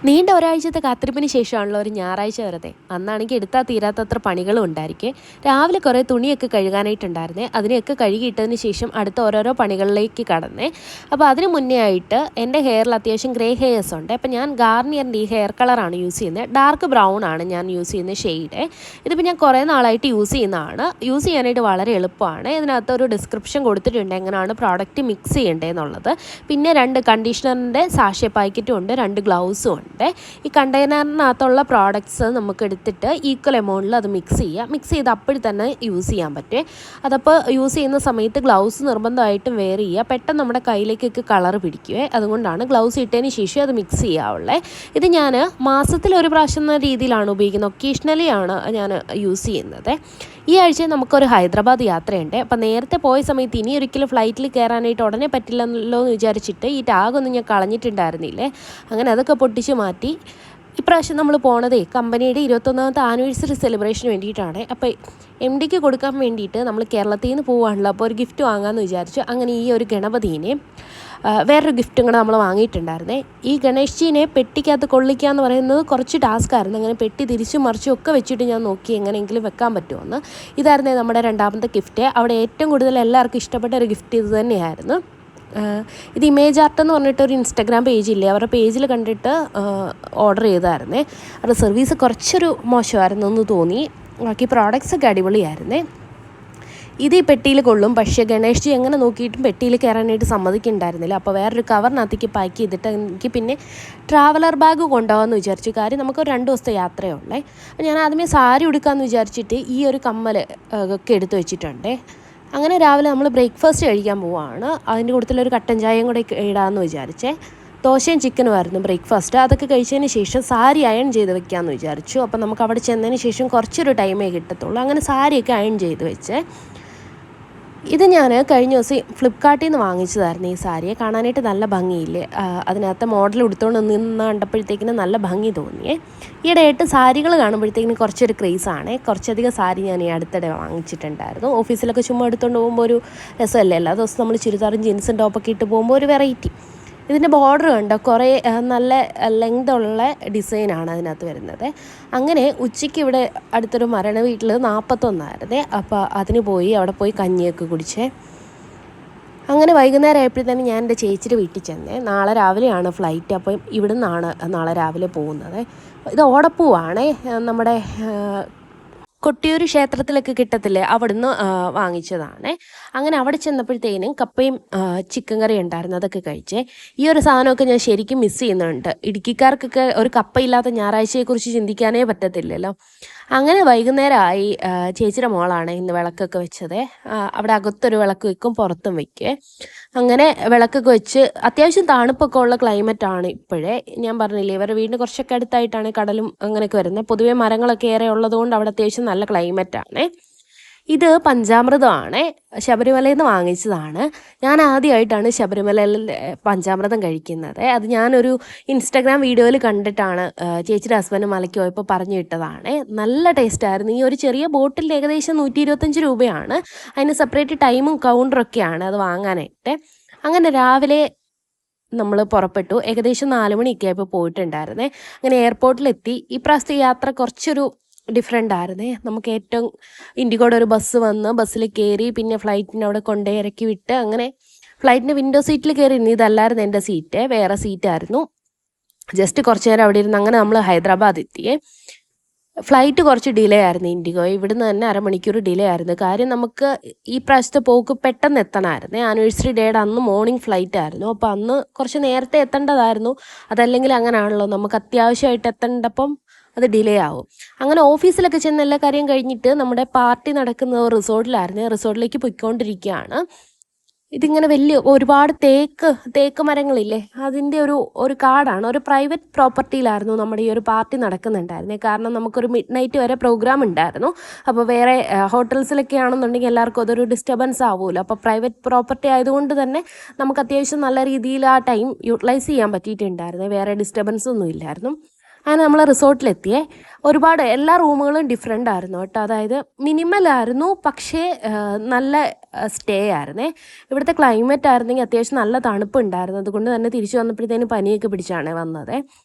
നീണ്ട ഒരാഴ്ചത്തെ കാത്തിരിപ്പിന് ശേഷമാണല്ലോ ഒരു ഞായറാഴ്ച വരുന്നത്. അന്നാണെങ്കിൽ എടുത്താൽ തീരാത്തത്ര പണികളും ഉണ്ടായിരിക്കെ. രാവിലെ കുറേ തുണിയൊക്കെ കഴുകാനായിട്ടുണ്ടായിരുന്നേ. അതിനെയൊക്കെ കഴുകിയിട്ടതിന് ശേഷം അടുത്ത ഓരോരോ പണികളിലേക്ക് കടന്നേ. അപ്പോൾ അതിന് മുന്നേ ആയിട്ട് എൻ്റെ ഹെയറിൽ അത്യാവശ്യം ഗ്രേ ഹെയർസ് ഉണ്ട്. അപ്പോൾ ഞാൻ ഗാർണിയറിൻ്റെ ഈ ഹെയർ കളറാണ് യൂസ് ചെയ്യുന്നത്. ഡാർക്ക് ബ്രൗൺ ആണ് ഞാൻ യൂസ് ചെയ്യുന്ന ഷെയ്ഡ്. ഇതിപ്പോൾ ഞാൻ കുറേ നാളായിട്ട് യൂസ് ചെയ്യുന്നതാണ്. യൂസ് ചെയ്യാനായിട്ട് വളരെ എളുപ്പമാണ്. ഇതിനകത്ത് ഒരു ഡിസ്ക്രിപ്ഷൻ കൊടുത്തിട്ടുണ്ട് എങ്ങനെയാണ് പ്രോഡക്റ്റ് മിക്സ് ചെയ്യേണ്ടതെന്നുള്ളത്. പിന്നെ 2 കണ്ടീഷണറിൻ്റെ സാഷേ പാക്കറ്റും ഉണ്ട്, 2 ഗ്ലൗസും ഉണ്ട്. ഈ കണ്ടെയ്നറിനകത്തുള്ള പ്രോഡക്ട്സ് നമുക്ക് എടുത്തിട്ട് ഈക്വൽ എമൗണ്ടിൽ അത് മിക്സ് ചെയ്ത് അപ്പോഴും തന്നെ യൂസ് ചെയ്യാൻ പറ്റും. അതപ്പോൾ യൂസ് ചെയ്യുന്ന സമയത്ത് ഗ്ലൗസ് നിർബന്ധമായിട്ടും വെയർ ചെയ്യുക. പെട്ടെന്ന് നമ്മുടെ കയ്യിലേക്കൊക്കെ കളർ പിടിക്കുവേ. അതുകൊണ്ടാണ് ഗ്ലൗസ് ഇട്ടതിന് ശേഷം അത് മിക്സ് ചെയ്യാവുള്ളത്. ഇത് ഞാൻ മാസത്തിൽ ഒരു പ്രാവശ്യം എന്ന രീതിയിലാണ് ഉപയോഗിക്കുന്നത്. ഒക്കേഷണലി ആണ് ഞാൻ യൂസ് ചെയ്യുന്നത്. ഈ ആഴ്ച നമുക്കൊരു ഹൈദരാബാദ് യാത്രയുണ്ട്. അപ്പോൾ നേരത്തെ പോയ സമയത്ത് ഇനി ഒരിക്കലും ഫ്ലൈറ്റിൽ കയറാനായിട്ട് ഉടനെ പറ്റില്ലല്ലോ എന്ന് വിചാരിച്ചിട്ട് ഈ ടാഗൊന്നും ഞാൻ കളഞ്ഞിട്ടുണ്ടായിരുന്നില്ലേ. അങ്ങനെ അതൊക്കെ പൊട്ടിച്ച് മാറ്റി. ഇപ്രാവശ്യം നമ്മൾ പോണതേ കമ്പനിയുടെ 21ാമത്തെ ആനിവേഴ്സറി സെലിബ്രേഷന് വേണ്ടിയിട്ടാണ്. അപ്പോൾ MD കൊടുക്കാൻ വേണ്ടിയിട്ട് നമ്മൾ കേരളത്തിൽ നിന്ന് പോവുകയാണല്ലോ. അപ്പോൾ ഒരു ഗിഫ്റ്റ് വാങ്ങാമെന്ന് വിചാരിച്ചു. അങ്ങനെ ഈ ഒരു ഗണപതിനെ വേറൊരു ഗിഫ്റ്റും കൂടെ നമ്മൾ വാങ്ങിയിട്ടുണ്ടായിരുന്നേ. ഈ ഗണേഷ്ജീനെ പെട്ടിക്കകത്ത് കൊള്ളിക്കുക എന്ന് പറയുന്നത് കുറച്ച് ടാസ്ക്കായിരുന്നു. അങ്ങനെ പെട്ടി തിരിച്ചും മറിച്ചും ഒക്കെ വെച്ചിട്ട് ഞാൻ നോക്കി എങ്ങനെയെങ്കിലും വെക്കാൻ പറ്റുമെന്ന്. ഇതായിരുന്നേ നമ്മുടെ 2ാമത്തെ ഗിഫ്റ്റ്. അവിടെ ഏറ്റവും കൂടുതൽ എല്ലാവർക്കും ഇഷ്ടപ്പെട്ട ഒരു ഗിഫ്റ്റ് ഇത് തന്നെയായിരുന്നു. ഇത് ഇമേജ് ആർട്ട് എന്ന് പറഞ്ഞിട്ടൊരു ഇൻസ്റ്റാഗ്രാം പേജില്ലേ, അവരുടെ പേജിൽ കണ്ടിട്ട് ഓർഡർ ചെയ്തായിരുന്നേ. അവരുടെ സർവീസ് കുറച്ചൊരു മോശമായിരുന്നു എന്ന് തോന്നി. ബാക്കി പ്രോഡക്റ്റ്സ് ഒക്കെ അടിപൊളിയായിരുന്നേ. ഇത് ഈ പെട്ടിയിൽ കൊള്ളും. പക്ഷേ ഗണേഷ്ജി എങ്ങനെ നോക്കിയിട്ടും പെട്ടിയിൽ കയറാനായിട്ട് സമ്മതിക്കുന്നുണ്ടായിരുന്നില്ല. അപ്പോൾ വേറൊരു കവറിനകത്തേക്ക് പാക്ക് ചെയ്തിട്ട് എനിക്ക് പിന്നെ ട്രാവലർ ബാഗ് കൊണ്ടുപോകാമെന്ന് വിചാരിച്ചു. കാര്യം നമുക്ക് 2 ദിവസത്തെ യാത്രയുള്ളേ. ഞാൻ ആദ്യമേ സാരി ഉടുക്കാമെന്ന് വിചാരിച്ചിട്ട് ഈ ഒരു കമ്മൽ ഒക്കെ എടുത്ത് വെച്ചിട്ടുണ്ട്. അങ്ങനെ രാവിലെ നമ്മൾ ബ്രേക്ക്ഫാസ്റ്റ് കഴിക്കാൻ പോവുകയാണ്. അതിൻ്റെ കൂട്ടത്തിലൊരു കട്ടൻ ചായയും കൂടെ ഇടാമെന്ന് വിചാരിച്ചേ. ദോശയും ചിക്കനും ആയിരുന്നു ബ്രേക്ക്ഫാസ്റ്റ്. അതൊക്കെ കഴിച്ചതിന് ശേഷം സാരി അയൺ ചെയ്ത് വെക്കാമെന്ന് വിചാരിച്ചു. അപ്പം നമുക്ക് അവിടെ ചെന്നതിന് ശേഷം കുറച്ചൊരു ടൈമേ കിട്ടത്തുള്ളൂ. അങ്ങനെ സാരിയൊക്കെ അയൺ ചെയ്ത് വെച്ചേ. ഇത് ഞാൻ കഴിഞ്ഞ ദിവസം ഫ്ലിപ്കാർട്ടിൽ നിന്ന് വാങ്ങിച്ചതായിരുന്നു. ഈ സാരിയെ കാണാനായിട്ട് നല്ല ഭംഗിയില്ലേ. അതിനകത്ത് മോഡൽ ഉടുത്തുകൊണ്ട് നിന്ന് കണ്ടപ്പോഴത്തേക്കിന് നല്ല ഭംഗി തോന്നിയേ. ഈയിടെയായിട്ട് സാരികൾ കാണുമ്പോഴത്തേക്കിന് കുറച്ചൊരു ക്രേസാണ്. കുറച്ചധികം സാരി ഞാൻ ഈ അടുത്തിടെ വാങ്ങിച്ചിട്ടുണ്ടായിരുന്നു. ഓഫീസിലൊക്കെ ചുമ്മാ എടുത്തുകൊണ്ട് പോകുമ്പോൾ ഒരു രസമല്ലേ. എല്ലാ ദിവസവും നമ്മൾ ചുരിദാറും ജീൻസും ടോപ്പൊക്കെ ഇട്ട് പോകുമ്പോൾ ഒരു വെറൈറ്റി. ഇതിൻ്റെ ബോർഡർ കണ്ടോ, കുറേ നല്ല ലെങ്തുള്ള ഡിസൈനാണ് അതിനകത്ത് വരുന്നത്. അങ്ങനെ ഉച്ചയ്ക്ക് ഇവിടെ അടുത്തൊരു മരണ വീട്ടിൽ 41 അപ്പോൾ അതിന് പോയി അവിടെ പോയി കഞ്ഞിയൊക്കെ കുടിച്ചേ. അങ്ങനെ വൈകുന്നേരം ആയപ്പോഴത്തേനും ഞാൻ എൻ്റെ ചേച്ചിയുടെ വീട്ടിൽ ചെന്നേ. നാളെ രാവിലെയാണ് ഫ്ലൈറ്റ്. അപ്പം ഇവിടെ നിന്നാണ് നാളെ രാവിലെ പോകുന്നത്. ഇത് ഓടപ്പൂവാണേ. നമ്മുടെ കൊട്ടിയൂർ ക്ഷേത്രത്തിലൊക്കെ കിട്ടത്തില്ലേ, അവിടുന്ന് വാങ്ങിച്ചതാണ്. അങ്ങനെ അവിടെ ചെന്നപ്പോഴത്തേനും കപ്പയും ചിക്കൻ കറി ഉണ്ടായിരുന്നു. അതൊക്കെ കഴിച്ചേ. ഈ ഒരു സാധനമൊക്കെ ഞാൻ ശരിക്കും മിസ് ചെയ്യുന്നുണ്ട്. ഇടുക്കിക്കാർക്കൊക്കെ ഒരു കപ്പയില്ലാത്ത ഞായറാഴ്ചയെക്കുറിച്ച് ചിന്തിക്കാനേ പറ്റത്തില്ലല്ലോ. അങ്ങനെ വൈകുന്നേരമായി. ചേച്ചിയുടെ മോളാണ് ഇന്ന് വിളക്കൊക്കെ വെച്ചത്. അവിടെ അകത്തൊരു വിളക്ക് വെക്കും, പുറത്തും വയ്ക്കേ. അങ്ങനെ വിളക്കൊക്കെ വെച്ച് അത്യാവശ്യം തണുപ്പൊക്കെ ഉള്ള ക്ലൈമറ്റാണ് ഇപ്പോഴേ. ഞാൻ പറഞ്ഞില്ലേ, ഇവരുടെ വീടിന് കുറച്ചൊക്കെ അടുത്തായിട്ടാണ് കടലും അങ്ങനെയൊക്കെ വരുന്നത്. പൊതുവേ മരങ്ങളൊക്കെ ഏറെ ഉള്ളതുകൊണ്ട് അവിടെ അത്യാവശ്യം നല്ല ക്ലൈമറ്റാണ്. ഇത് പഞ്ചാമൃതമാണ്. ശബരിമലയിൽ നിന്ന് വാങ്ങിച്ചതാണ്. ഞാൻ ആദ്യമായിട്ടാണ് ശബരിമലയിൽ പഞ്ചാമൃതം കഴിക്കുന്നത്. അത് ഞാനൊരു ഇൻസ്റ്റാഗ്രാം വീഡിയോയിൽ കണ്ടിട്ടാണ് ചേച്ചിയുടെ ഹസ്ബൻഡ് മലയ്ക്ക് പോയപ്പോൾ പറഞ്ഞു വിട്ടതാണ്. നല്ല ടേസ്റ്റായിരുന്നു. ഈ ഒരു ചെറിയ ബോട്ടിൽ ഏകദേശം 125 രൂപയാണ്. അതിന് സെപ്പറേറ്റ് ടൈമും കൗണ്ടറൊക്കെയാണ് അത് വാങ്ങാനായിട്ട്. അങ്ങനെ രാവിലെ നമ്മൾ പുറപ്പെട്ടു. ഏകദേശം 4 മണിയൊക്കെ ആയപ്പോൾ പോയിട്ടുണ്ടായിരുന്നേ. അങ്ങനെ എയർപോർട്ടിലെത്തി. ഈ പ്രാവശ്യത്തെ യാത്ര കുറച്ചൊരു ഡിഫറെൻ്റ് ആയിരുന്നേ. നമുക്ക് ഏറ്റവും ഇൻഡിഗോയുടെ ഒരു ബസ് വന്ന് ബസ്സിൽ കയറി പിന്നെ ഫ്ലൈറ്റിന് അവിടെ കൊണ്ടേ ഇറക്കി വിട്ട് അങ്ങനെ ഫ്ലൈറ്റിൻ്റെ വിൻഡോ സീറ്റിൽ കയറി. ഇതല്ലായിരുന്നു എൻ്റെ സീറ്റ്, വേറെ സീറ്റായിരുന്നു. ജസ്റ്റ് കുറച്ച് നേരം അവിടെ ഇരുന്ന് അങ്ങനെ നമ്മൾ ഹൈദരാബാദ് എത്തിയേ. ഫ്ലൈറ്റ് കുറച്ച് ഡിലേ ആയിരുന്നു. ഇൻഡിഗോ ഇവിടുന്ന് തന്നെ 1/2 മണിക്കൂർ ഡിലേ ആയിരുന്നു. കാര്യം നമുക്ക് ഈ പ്രാവശ്യത്തെ പോക്ക് പെട്ടെന്ന് എത്തണമായിരുന്നു. ആനിവേഴ്സറി ഡേയുടെ അന്ന് മോർണിംഗ് ഫ്ലൈറ്റ് ആയിരുന്നു. അപ്പോൾ അന്ന് കുറച്ച് നേരത്തെ എത്തേണ്ടതായിരുന്നു. അതല്ലെങ്കിൽ അങ്ങനെയാണല്ലോ, നമുക്ക് അത്യാവശ്യമായിട്ട് എത്തേണ്ടപ്പം അത് ഡിലേ ആവും. അങ്ങനെ ഓഫീസിലൊക്കെ ചെന്ന് എല്ലാ കാര്യം കഴിഞ്ഞിട്ട് നമ്മുടെ പാർട്ടി നടക്കുന്ന റിസോർട്ടിലായിരുന്നു. റിസോർട്ടിലേക്ക് പോയിക്കൊണ്ടിരിക്കുകയാണ്. ഇതിങ്ങനെ വലിയ ഒരുപാട് തേക്ക് മരങ്ങളില്ലേ, അതിൻ്റെ ഒരു കാടാണ്. ഒരു പ്രൈവറ്റ് പ്രോപ്പർട്ടിയിലായിരുന്നു നമ്മുടെ ഈ ഒരു പാർട്ടി നടക്കുന്നുണ്ടായിരുന്നത്. കാരണം നമുക്കൊരു മിഡ് നൈറ്റ് വരെ പ്രോഗ്രാം ഉണ്ടായിരുന്നു. അപ്പോൾ വേറെ ഹോട്ടൽസിലൊക്കെ ആണെന്നുണ്ടെങ്കിൽ എല്ലാവർക്കും അതൊരു ഡിസ്റ്റർബൻസ് ആവുമല്ലോ. അപ്പോൾ പ്രൈവറ്റ് പ്രോപ്പർട്ടി ആയതുകൊണ്ട് തന്നെ നമുക്ക് അത്യാവശ്യം നല്ല രീതിയിൽ ആ ടൈം യൂട്ടിലൈസ് ചെയ്യാൻ പറ്റിയിട്ടുണ്ടായിരുന്നു. വേറെ ഡിസ്റ്റർബൻസ് ഒന്നും ഇല്ലായിരുന്നു. അങ്ങനെ നമ്മൾ റിസോർട്ടിലെത്തിയേ. ഒരുപാട് എല്ലാ റൂമുകളും ഡിഫറെൻ്റ് ആയിരുന്നു കേട്ടോ. അതായത് മിനിമലായിരുന്നു, പക്ഷേ നല്ല സ്റ്റേ ആയിരുന്നേ. ഇവിടുത്തെ ക്ലൈമറ്റ് ആയിരുന്നെങ്കിൽ അത്യാവശ്യം നല്ല തണുപ്പുണ്ടായിരുന്നു. അതുകൊണ്ട് തന്നെ തിരിച്ചു വന്നപ്പോഴത്തേനും പനിയൊക്കെ പിടിച്ചാണ് വന്നത്.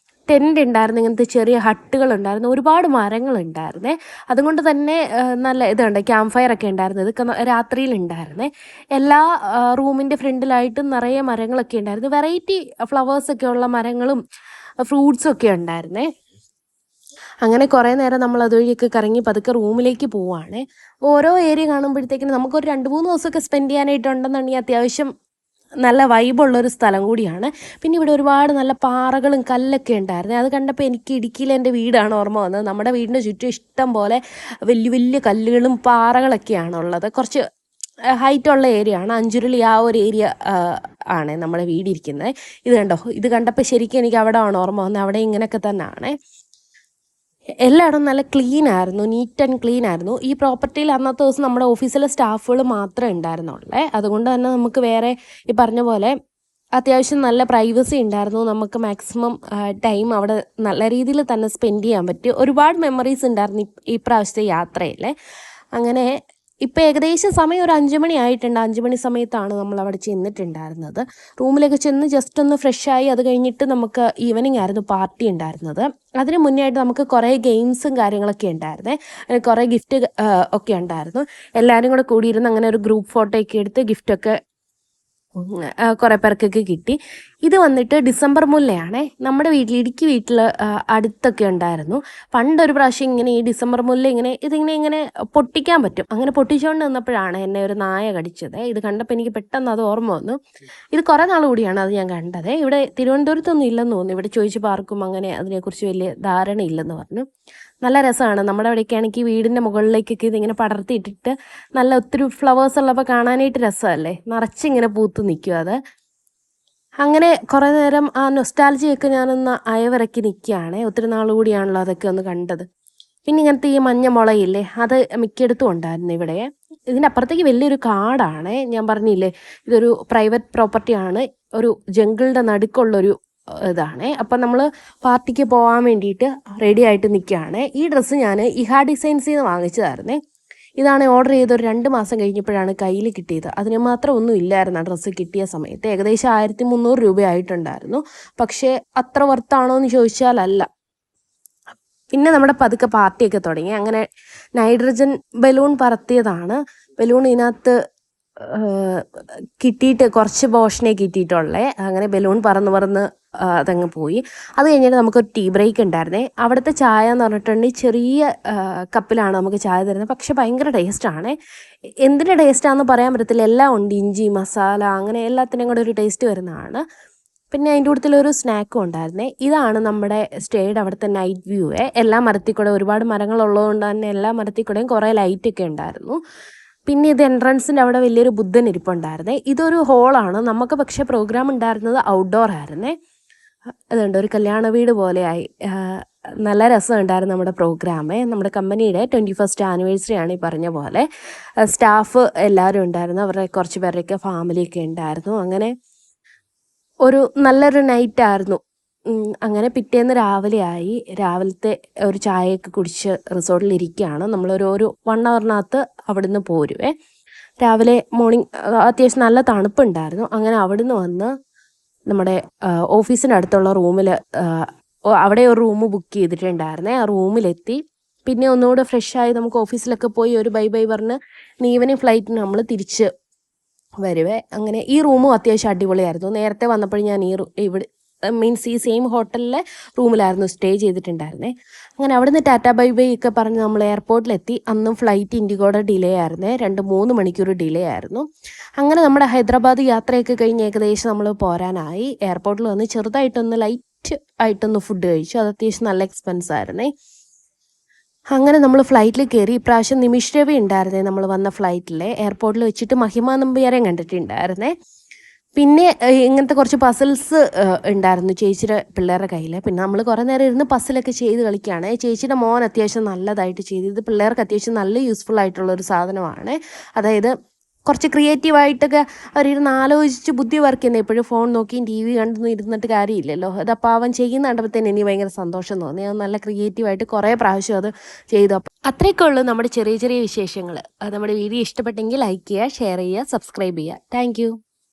ടെൻ്റ് ഉണ്ടായിരുന്നു, ഇങ്ങനത്തെ ചെറിയ ഹട്ടുകളുണ്ടായിരുന്നു, ഒരുപാട് മരങ്ങളുണ്ടായിരുന്നേ. അതുകൊണ്ട് തന്നെ നല്ല ഇതുണ്ട്, ക്യാമ്പ് ഫയർ ഒക്കെ ഉണ്ടായിരുന്നു. ഇതൊക്കെ രാത്രിയിലുണ്ടായിരുന്നേ. എല്ലാ റൂമിൻ്റെ ഫ്രണ്ടിലായിട്ടും നിറയെ മരങ്ങളൊക്കെ ഉണ്ടായിരുന്നു. വെറൈറ്റി ഫ്ലവേഴ്സൊക്കെ ഉള്ള മരങ്ങളും ഫ്രൂട്ട്സും ഒക്കെ ഉണ്ടായിരുന്നേ. അങ്ങനെ കുറേ നേരം നമ്മൾ അതുവഴിയൊക്കെ കറങ്ങി പതുക്കെ റൂമിലേക്ക് പോവുകയാണ്. ഓരോ ഏരിയ കാണുമ്പോഴത്തേക്കിനും നമുക്കൊരു 2-3 ദിവസമൊക്കെ സ്പെൻഡ് ചെയ്യാനായിട്ടുണ്ടെന്നുണ്ടെങ്കിൽ അത്യാവശ്യം നല്ല വൈബുള്ളൊരു സ്ഥലം കൂടിയാണ്. പിന്നെ ഇവിടെ ഒരുപാട് നല്ല പാറകളും കല്ലൊക്കെ ഉണ്ടായിരുന്നു. അത് കണ്ടപ്പോൾ എനിക്ക് ഇടുക്കിയിലെ എൻ്റെ വീടാണ് ഓർമ്മ വന്നത്. നമ്മുടെ വീടിൻ്റെ ചുറ്റും ഇഷ്ടം പോലെ വലിയ വലിയ കല്ലുകളും പാറകളൊക്കെയാണ് ഉള്ളത്. കുറച്ച് ഹൈറ്റുള്ള ഏരിയ ആണ്. അഞ്ചുരുളി ആ ഒരു ഏരിയ ആണ് നമ്മുടെ വീടിരിക്കുന്നത്. ഇത് കണ്ടോ, ഇത് കണ്ടപ്പോൾ ശരിക്കും എനിക്ക് അവിടെ ആണ് ഓർമ്മ വന്നത്. അവിടെ ഇങ്ങനെയൊക്കെ തന്നെയാണ്. എല്ലായിടവും നല്ല ക്ലീൻ ആയിരുന്നു, നീറ്റ് ആൻഡ് ക്ലീൻ ആയിരുന്നു. ഈ പ്രോപ്പർട്ടിയിൽ അന്നത്തെ ദിവസം നമ്മുടെ ഓഫീസിലെ സ്റ്റാഫുകൾ മാത്രമേ ഉണ്ടായിരുന്നുള്ളേ. അതുകൊണ്ട് തന്നെ നമുക്ക് വേറെ ഈ പറഞ്ഞ പോലെ അത്യാവശ്യം നല്ല പ്രൈവസി ഉണ്ടായിരുന്നു. നമുക്ക് മാക്സിമം ടൈം അവിടെ നല്ല രീതിയിൽ തന്നെ സ്പെൻഡ് ചെയ്യാൻ പറ്റി. ഒരുപാട് മെമ്മറീസ് ഉണ്ടായിരുന്നു ഈ പ്രാവശ്യത്തെ യാത്രയിൽ. അങ്ങനെ ഇപ്പോൾ ഏകദേശം സമയം ഒരു 5 മണി ആയിട്ടുണ്ട്. 5 മണി സമയത്താണ് നമ്മൾ അവിടെ ചെന്നിട്ടുണ്ടായിരുന്നത്. റൂമിലേക്ക് ചെന്ന് ജസ്റ്റ് ഒന്ന് ഫ്രഷായി അത് കഴിഞ്ഞിട്ട് നമുക്ക് ഈവനിങ് ആയിരുന്നു പാർട്ടി ഉണ്ടായിരുന്നത്. അതിന് മുന്നേ ആയിട്ട് നമുക്ക് കുറേ ഗെയിംസും കാര്യങ്ങളൊക്കെ ഉണ്ടായിരുന്നേ. കുറേ ഗിഫ്റ്റ് ഒക്കെ ഉണ്ടായിരുന്നു. എല്ലാവരും കൂടെ കൂടിയിരുന്ന് അങ്ങനെ ഒരു ഗ്രൂപ്പ് ഫോട്ടോയൊക്കെ എടുത്ത് ഗിഫ്റ്റൊക്കെ കുറേ പേർക്കൊക്കെ കിട്ടി. ഇത് വന്നിട്ട് ഡിസംബർ മുല്ലയാണേ. നമ്മുടെ ഇടുക്കി വീട്ടിൽ അടുത്തൊക്കെ ഉണ്ടായിരുന്നു. പണ്ടൊരു പ്രാവശ്യം ഇങ്ങനെ ഈ ഡിസംബർ മുല്ല ഇങ്ങനെ പൊട്ടിക്കാൻ പറ്റും. അങ്ങനെ പൊട്ടിച്ചുകൊണ്ട് നിന്നപ്പോഴാണ് എന്നെ ഒരു നായ കടിച്ചത്. ഇത് കണ്ടപ്പോൾ എനിക്ക് പെട്ടെന്ന് അത് ഓർമ്മ വന്നു. ഇത് കുറേ നാൾ കൂടിയാണ് അത് ഞാൻ കണ്ടത്. ഇവിടെ തിരുവനന്തപുരത്തൊന്നും ഇല്ലെന്ന് തോന്നുന്നു. ഇവിടെ ചോദിച്ചപ്പോൾ ആർക്കും അങ്ങനെ അതിനെക്കുറിച്ച് വലിയ ധാരണ ഇല്ലെന്ന് പറഞ്ഞു. നല്ല രസമാണ്. നമ്മുടെ അവിടെയൊക്കെ ആണെങ്കിൽ വീടിൻ്റെ മുകളിലേക്കൊക്കെ ഇതിങ്ങനെ പടർത്തിയിട്ടിട്ട് നല്ല ഒത്തിരി ഫ്ലവേഴ്സ് ഉള്ളപ്പോൾ കാണാനായിട്ട് രസമല്ലേ, നിറച്ചിങ്ങനെ പൂത്ത് നിൽക്കും അത്. അങ്ങനെ കുറേ നേരം ആ നൊസ്റ്റാൾജിയൊക്കെ ഞാനൊന്ന് അയവിറക്കി നിൽക്കുകയാണ്. ഒത്തിരി നാൾ കൂടിയാണല്ലോ അതൊക്കെ ഒന്ന് കണ്ടത്. പിന്നെ ഇങ്ങനത്തെ ഈ മഞ്ഞ മുളയില്ലേ, അത് മിക്കയിടത്തും ഉണ്ടായിരുന്നു ഇവിടെ. ഇതിൻ്റെ അപ്പുറത്തേക്ക് വലിയൊരു കാടാണ്. ഞാൻ പറഞ്ഞില്ലേ ഇതൊരു പ്രൈവറ്റ് പ്രോപ്പർട്ടിയാണ്. ഒരു ജംഗിളിൻ്റെ നടുക്കുള്ളൊരു ഇതാണ്. അപ്പം നമ്മൾ പാർട്ടിക്ക് പോകാൻ വേണ്ടിയിട്ട് റെഡി ആയിട്ട് നിൽക്കുകയാണ്. ഈ ഡ്രസ്സ് ഞാൻ ഇഹാ ഡിസൈൻസിൽ നിന്ന് വാങ്ങിച്ചതായിരുന്നേ. ഇതാണ് ഓർഡർ ചെയ്തൊരു 2 മാസം കഴിഞ്ഞപ്പോഴാണ് കയ്യിൽ കിട്ടിയത്. അതിന് മാത്രം ഒന്നും ഇല്ലായിരുന്നു ആ ഡ്രസ്സ് കിട്ടിയ സമയത്ത്. ഏകദേശം 1300 രൂപയായിട്ടുണ്ടായിരുന്നു. പക്ഷേ അത്ര വർത്താണോ എന്ന് ചോദിച്ചാൽ അല്ല. പിന്നെ നമ്മുടെ പതുക്കെ പാർട്ടിയൊക്കെ തുടങ്ങി. അങ്ങനെ നൈട്രജൻ ബലൂൺ പറത്തിയതാണ്. ബലൂൺ ഇതിനകത്ത് കിട്ടിയിട്ട് കുറച്ച് പോർഷനേ കിട്ടിയിട്ടുള്ളേ. അങ്ങനെ ബലൂൺ പറന്ന് അതങ്ങ് പോയി. അത് കഴിഞ്ഞിട്ട് നമുക്കൊരു ടീ ബ്രേക്ക് ഉണ്ടായിരുന്നേ. അവിടുത്തെ ചായ എന്ന് പറഞ്ഞിട്ടുണ്ടെങ്കിൽ ചെറിയ കപ്പിലാണ് നമുക്ക് ചായ തരുന്നത്. പക്ഷെ ഭയങ്കര ടേസ്റ്റാണ്. എന്തിൻ്റെ ടേസ്റ്റാണെന്ന് പറയാൻ പറ്റത്തില്ല. എല്ലാം ഉണ്ട്, ഇഞ്ചി മസാല അങ്ങനെ എല്ലാത്തിനും കൂടെ ഒരു ടേസ്റ്റ് വരുന്നതാണ്. പിന്നെ അതിൻ്റെ കൂട്ടത്തിലൊരു സ്നാക്കും ഉണ്ടായിരുന്നേ. ഇതാണ് നമ്മുടെ സ്റ്റേയുടെ അവിടുത്തെ നൈറ്റ് വ്യൂ. എല്ലാ മരത്തിൽ കൂടെ ഒരുപാട് മരങ്ങളുള്ളതുകൊണ്ട് തന്നെ എല്ലാ മരത്തിൽ കൂടെയും കുറേ ലൈറ്റൊക്കെ ഉണ്ടായിരുന്നു. പിന്നെ ഇത് എൻട്രൻസിൻ്റെ അവിടെ വലിയൊരു ബുദ്ധൻ ഇരിപ്പുണ്ടായിരുന്നേ. ഇതൊരു ഹോളാണ്. നമുക്ക് പക്ഷേ പ്രോഗ്രാം ഉണ്ടായിരുന്നത് ഔട്ട്ഡോർ ആയിരുന്നേ. അതുകൊണ്ട് ഒരു കല്യാണ വീട് പോലെയായി. നല്ല രസമുണ്ടായിരുന്നു നമ്മുടെ പ്രോഗ്രാമേ. നമ്മുടെ കമ്പനിയുടെ 21st ആനിവേഴ്സറി ആണ് ഈ പറഞ്ഞ പോലെ. സ്റ്റാഫ് എല്ലാവരും ഉണ്ടായിരുന്നു. അവരുടെ കുറച്ച് പേരുടെയൊക്കെ ഫാമിലിയൊക്കെ ഉണ്ടായിരുന്നു. അങ്ങനെ ഒരു നല്ലൊരു നൈറ്റായിരുന്നു. അങ്ങനെ പിറ്റേന്ന് രാവിലത്തെ ഒരു ചായയൊക്കെ കുടിച്ച് റിസോർട്ടിൽ ഇരിക്കുകയാണ്. നമ്മളൊരു 1 ഹവറിനകത്ത് അവിടുന്ന് പോരുവേ. രാവിലെ മോർണിംഗ് അത്യാവശ്യം നല്ല തണുപ്പുണ്ടായിരുന്നു. അങ്ങനെ അവിടുന്ന് വന്ന് നമ്മുടെ ഓഫീസിൻ്റെ അടുത്തുള്ള റൂമിൽ അവിടെ ഒരു റൂം ബുക്ക് ചെയ്തിട്ടുണ്ടായിരുന്നേ. ആ റൂമിലെത്തി. പിന്നെ ഒന്നുകൂടെ ഫ്രഷായി നമുക്ക് ഓഫീസിലൊക്കെ പോയി ഒരു ബൈ പറഞ്ഞ് ഈവനിങ് ഫ്ലൈറ്റിന് നമ്മൾ തിരിച്ച് വരുവേ. അങ്ങനെ ഈ റൂമും അത്യാവശ്യം അടിപൊളിയായിരുന്നു. നേരത്തെ വന്നപ്പോൾ ഞാൻ ഈ സെയിം ഹോട്ടലിലെ റൂമിലായിരുന്നു സ്റ്റേ ചെയ്തിട്ടുണ്ടായിരുന്നേ. അങ്ങനെ അവിടുന്ന് ടാറ്റാ ബൈ ഒക്കെ പറഞ്ഞ് നമ്മൾ എയർപോർട്ടിലെത്തി. അന്നും ഫ്ലൈറ്റ് ഇൻഡിഗോയുടെ ഡിലേ ആയിരുന്നേ. 2-3 മണിക്കൂർ ഡിലേ ആയിരുന്നു. അങ്ങനെ നമ്മുടെ ഹൈദരാബാദ് യാത്രയൊക്കെ കഴിഞ്ഞ് ഏകദേശം നമ്മൾ പോരാനായി. എയർപോർട്ടിൽ വന്ന് ചെറുതായിട്ടൊന്ന് ലൈറ്റ് ആയിട്ടൊന്ന് ഫുഡ് കഴിച്ചു. അത് അത്യാവശ്യം നല്ല എക്സ്പെൻസ് ആയിരുന്നേ. അങ്ങനെ നമ്മൾ ഫ്ലൈറ്റിൽ കയറി. ഇപ്രാവശ്യം നിമിഷ് രവി ഉണ്ടായിരുന്നേ നമ്മൾ വന്ന ഫ്ലൈറ്റിൽ. എയർപോർട്ടിൽ വെച്ചിട്ട് മഹിമ നമ്പ്യാരെയും കണ്ടിട്ടുണ്ടായിരുന്നേ. പിന്നെ ഇങ്ങനത്തെ കുറച്ച് പസിൽസ് ഉണ്ടായിരുന്നു ചേച്ചിയുടെ പിള്ളേരുടെ കയ്യിൽ. പിന്നെ നമ്മൾ കുറേ നേരം ഇരുന്ന് പസിലൊക്കെ ചെയ്ത് കളിക്കുകയാണ്. ചേച്ചിയുടെ മോൻ അത്യാവശ്യം നല്ലതായിട്ട് ചെയ്ത്. ഇത് പിള്ളേർക്ക് അത്യാവശ്യം നല്ല യൂസ്ഫുൾ ആയിട്ടുള്ളൊരു സാധനമാണ്. അതായത് കുറച്ച് ക്രിയേറ്റീവായിട്ടൊക്കെ അവരിരുന്ന് ആലോചിച്ച് ബുദ്ധി വർക്ക് ചെയ്യുന്നത്. എപ്പോഴും ഫോൺ നോക്കിയും TV കണ്ടൊന്നും ഇരുന്നിട്ട് കാര്യമില്ലല്ലോ. അതപ്പോൾ അവൻ ചെയ്യുന്ന കണ്ടപ്പോൾ എനിക്ക് ഭയങ്കര സന്തോഷം തോന്നി. അത് നല്ല ക്രിയേറ്റീവായിട്ട് കുറേ പ്രാവശ്യം അത് ചെയ്തു. അപ്പോൾ അത്രയൊക്കെ ഉള്ളൂ നമ്മുടെ ചെറിയ ചെറിയ വിശേഷങ്ങൾ. നമ്മുടെ വീഡിയോ ഇഷ്ടപ്പെട്ടെങ്കിൽ ലൈക്ക് ചെയ്യുക, ഷെയർ ചെയ്യുക, സബ്സ്ക്രൈബ് ചെയ്യുക. താങ്ക്